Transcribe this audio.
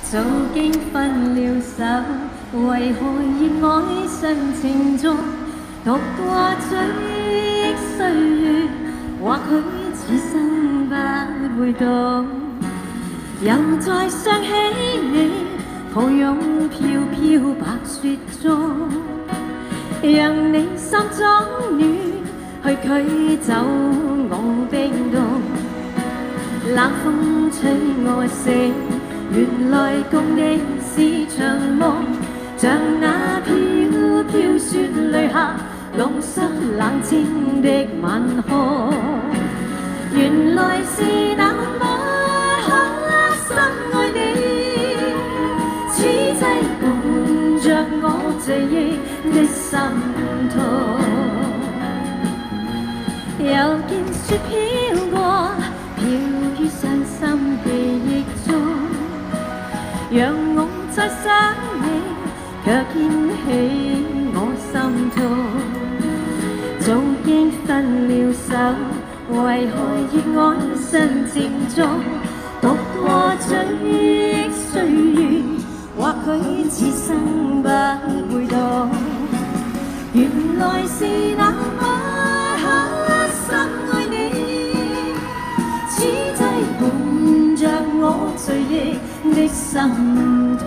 早經分了手，為何熱愛上情重？讀過追憶歲月，或許此生不會懂。又再想起你，抱擁飄飄白雪中，讓你心中暖，去驅走我冰凍。冷風吹我醒，原來共你是場夢，像那飄飄雪淚下弄濕冷清的晚空。原來是那麼刻心愛你，此際伴着我醉憶的心痛。又見雪飄過，飄於傷心記憶中，讓我再想你，卻牽起我心痛。早經分了手，為何熱愛上情重？讀過追憶歲月，或許此生不會懂。原來是那麼刻心愛你，此際伴着我醉憶的心痛。